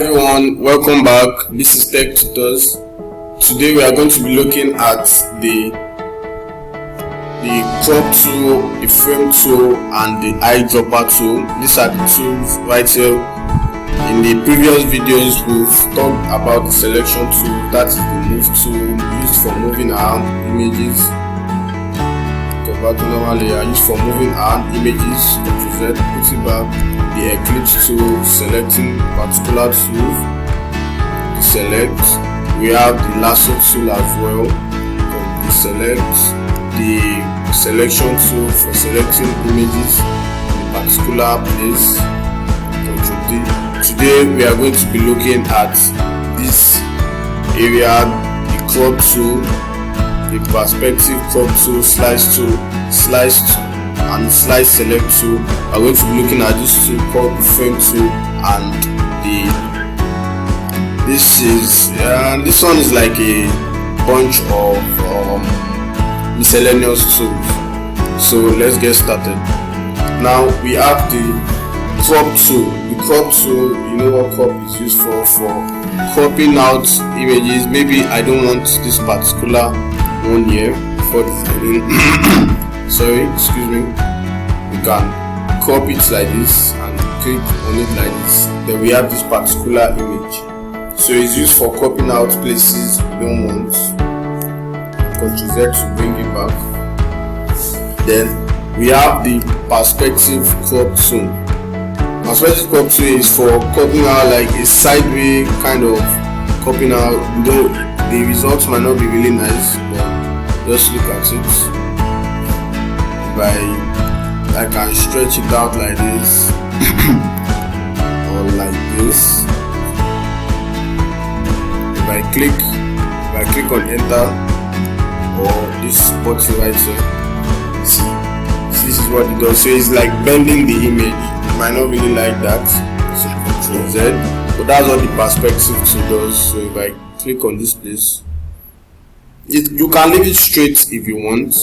Everyone, welcome back. This is Tech Tutors. Today we are going to be looking at the crop tool, the frame tool, and the eyedropper tool. These are the tools right here. In the previous videos, we've talked about the selection tool, that is the move tool used for moving around images. Compared to normal layer, used for moving around images. Ctrl Z, put it back. The ellipse tool, selecting particular tool to select. We have the lasso tool as well. We select the selection tool for selecting images in a particular place. Ctrl D. Today we are going to be looking at this area, the crop tool, the perspective crop tool, slice tool, and slide select tool. I'm going to be looking at this tool called the frame tool, and this one is like a bunch of miscellaneous tools. So let's get started. Now we have the crop tool. The crop tool, you know what crop is used for cropping out images. Maybe I don't want this particular one here for designing. Sorry, excuse me. You can crop it like this and click on it like this. Then we have this particular image. So it's used for cropping out places you don't want. Ctrl Z to bring it back. Then we have the perspective crop tool. Perspective crop tool is for cropping out like a sideways kind of cropping out. Though the results might not be really nice, but just look at it. I can stretch it out like this or like this. If I click on enter or this button right here, see, this is what it does. So it's like bending the image. You might not really like that, so Ctrl Z, but that's what the perspective tool does. So if I click on this place, you can leave it straight if you want,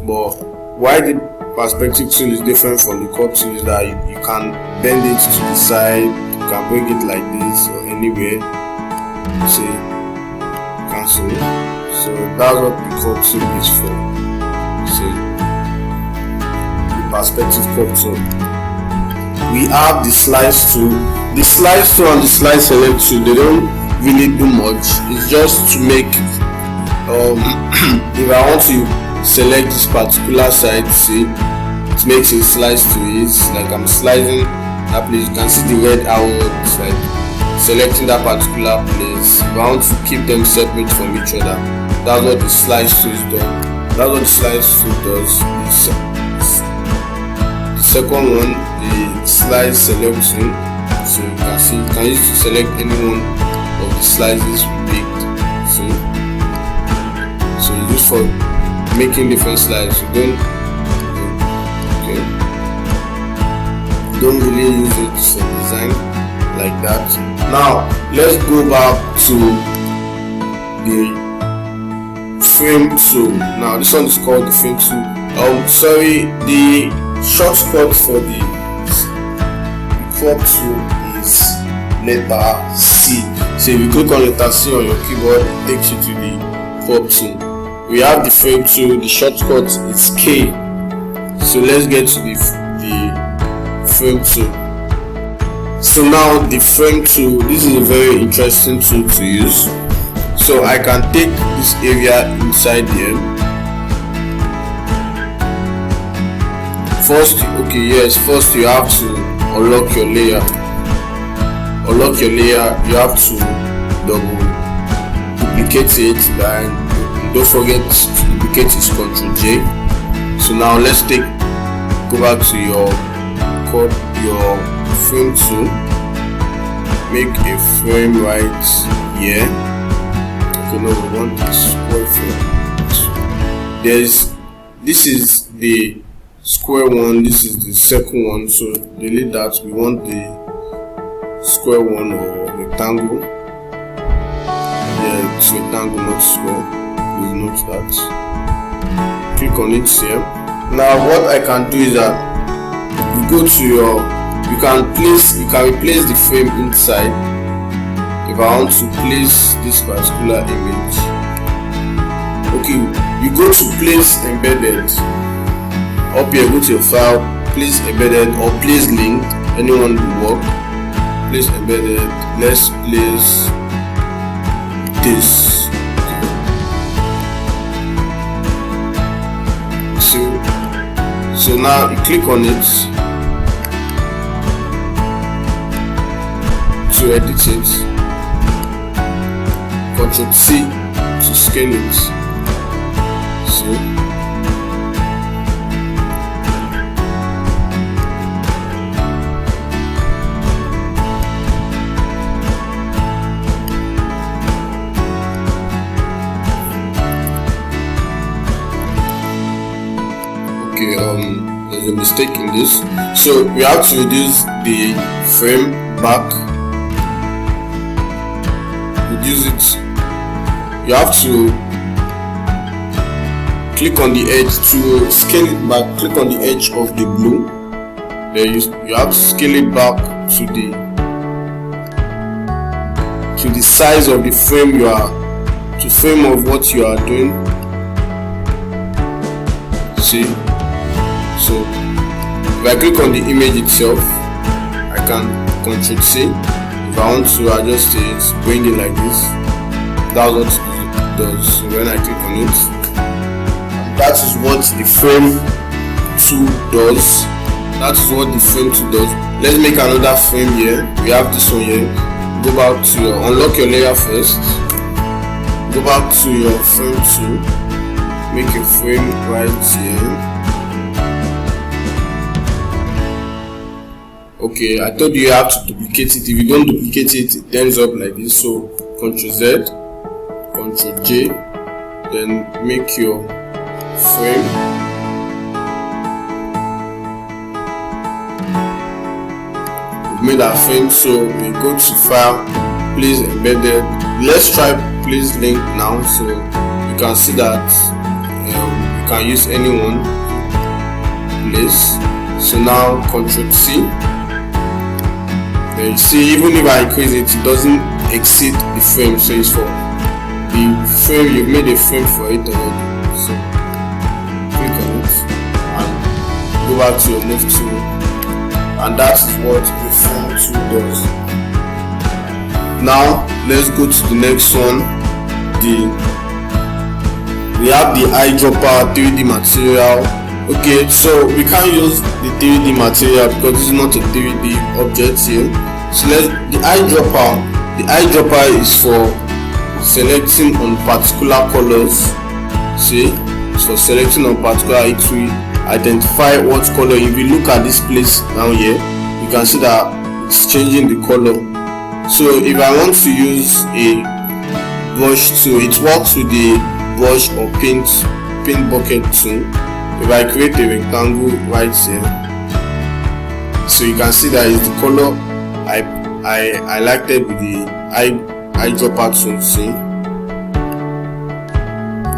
but why the perspective tool is different from the crop tool is that you can bend it to the side, you can bring it like this or anywhere. See, cancel. So that's what the crop tool is for. See, the perspective crop tool. We have the slice tool. The slice tool and the slide select tool, they don't really do much. It's just to make if I want to select this particular side, see, it makes a slice to it. Like I'm slicing that place, you can see the red arrow. It's like selecting that particular place. If I want to keep them separate from each other, that's what the slice tool is done. That's what the slice tool does. The second one, the slide selection. So you can see, you can use to select any one of the slices we picked. So it's used for making different slides. You don't really use it for design like that. Now let's go back to the frame tool. Now this one is called the frame tool. Sorry, the shortcut for the crop tool is letter C. So if you click on letter C on your keyboard, it takes you to the crop tool. We have the frame tool, the shortcut is K. So let's get to the frame tool. So now the frame tool, this is a very interesting tool to use. So I can take this area inside here. First you have to unlock your layer. You have to duplicate it, then don't forget to duplicate is Ctrl J. So now let's go back to your frame tool. Make a frame right here. Okay, no, we want the square frame. This is the square one, this is the second one. So delete that. We want the square one or rectangle. Yeah, it's rectangle, not square. Please note that. Click on it here. Now what I can do is that you go to you can replace the frame inside if I want to place this particular image, okay, you go to place embedded. Up here, go to your file, place embedded or place linked, anyone will work. Place embedded, let's place this. So now you click on it to edit it, Ctrl C to scale it. Okay, there's a mistake in this, so we have to reduce the frame back. Reduce it. You have to click on the edge to scale it back. Click on the edge of the blue. Then you have to scale it back to the size of the frame frame of what you are doing. See. So if I click on the image itself, I can Ctrl C. If I want to adjust it, bring it like this. That's what it does. So when I click on it, that is what the frame 2 does. That is what the frame 2 does. Let's make another frame here. We have this one here. Go back to unlock your layer first. Go back to your frame 2. Make a frame right here. Okay, I told you have to duplicate it. If you don't duplicate it, it ends up like this. So Ctrl Z, Ctrl J, then make your frame. We've made our frame, so we go to file, place embedded. Let's try place link now, so you can see that you can use anyone place. So now Ctrl C. You see, even if I increase it, it doesn't exceed the frame, so it's for the frame. You've made a frame for it already, so click on it and go back to your move tool, and that is what the frame tool does. Now let's go to the next one. We have the eyedropper 3D material. Okay, so we can't use the 3D material because this is not a 3D object here. So the eyedropper is for selecting on particular colors. See, it's for selecting on particular. It will identify what color. If you look at this place down here, you can see that it's changing the color. So if I want to use a brush tool, it works with the brush or paint bucket tool. If I create a rectangle right here, so you can see that is the color I liked it with the eyedropper tool. See,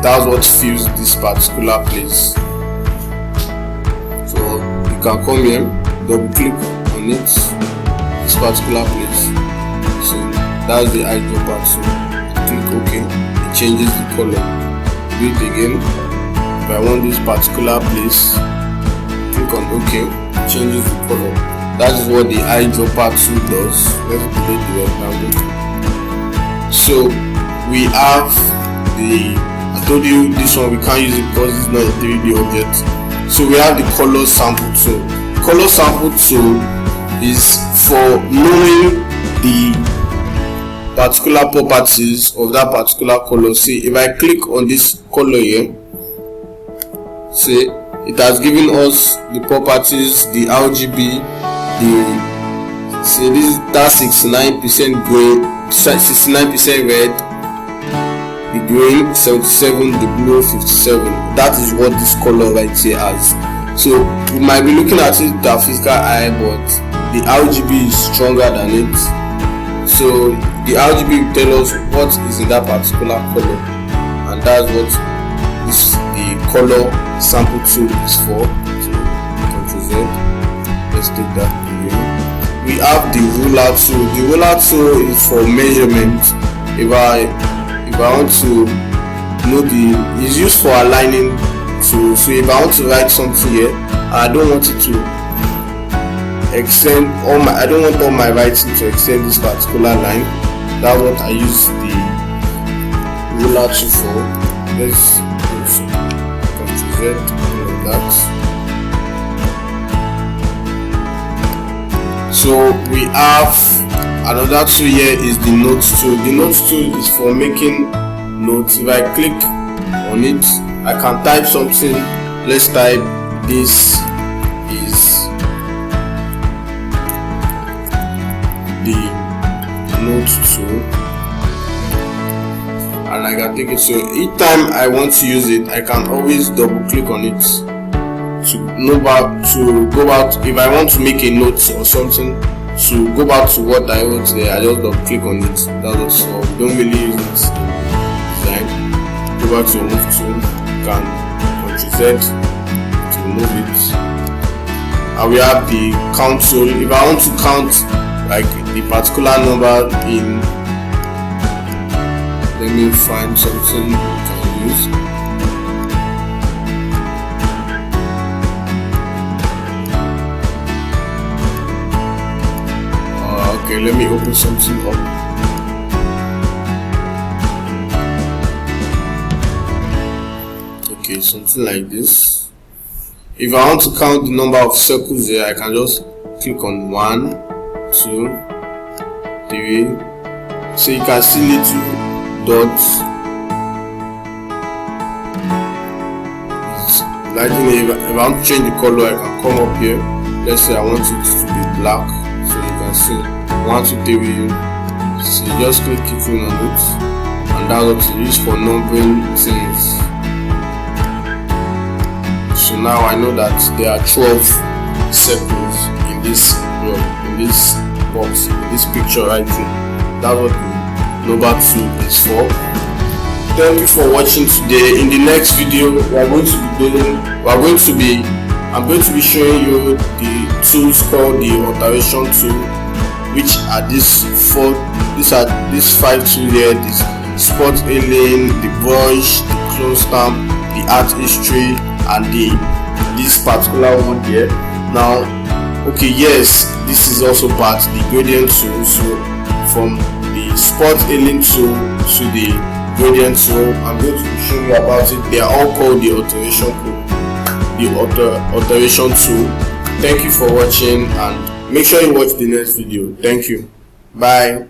that's what fills this particular place. So you can come here, double click on it, this particular place. So that's the eyedropper tool. Click OK, it changes the color. Do it again. If I want this particular place, click on OK, it changes the color. That is what the eyedropper tool does. Let's delete the rectangle. So we have I told you this one we can't use it because it's not a 3D object. So we have the color sample tool. Color sample tool is for knowing the particular properties of that particular color. See, if I click on this color here, see, it has given us the properties, the RGB, see this is that 69% green, 69% red, the green 77, the blue 57. That is what this color right here has. So we might be looking at it with our physical eye, but the RGB is stronger than it. So the RGB will tell us what is in that particular color, and that's what the color sample tool is for. So Ctrl Z, let's take that again. we have the ruler tool. The ruler tool is for measurement. If I want to know it's used for aligning tool. So if I want to write something here, I don't want it to extend I don't want all my writing to extend this particular line. That's what I use the ruler tool for. Let's Ctrl Z, like that. So we have another tool here is the notes tool. The notes tool is for making notes. If I click on it, I can type something. Let's type this is the note tool, and I can take it. So each time I want to use it, I can always double click on it to go back. If I want to make a note or something, to go back to what I wrote there, I just double click on it. That's all. We don't really use it design. Go back to move tool, you can Ctrl Z to remove it. And we have the count tool. If I want to count like the particular number in, let me find something we can use. Okay, let me open something up. Okay, something like this. If I want to count the number of circles here, I can just click on 1, 2, 3. So you can see little dots. If I want to change the color, I can come up here. Let's say I want it to be black. So you can see 1, 2, 3. So you just click on it, and that's what it is for numbering things. So now I know that there are 12 circles in this box, in this picture right here. That's what the number 2 is for. Thank you for watching today. In the next video, I'm going to be showing you the tools called the alteration tool, which are these 5 tools here: this spot alien, the brush, the clone stamp, the art history, and this particular one here. Now, okay, yes, this is also part the gradient tool. So from the spot alien tool to the gradient tool, I'm going to be showing you about it. They are all called the alteration tool. Thank you for watching, and make sure you watch the next video. Thank you. Bye.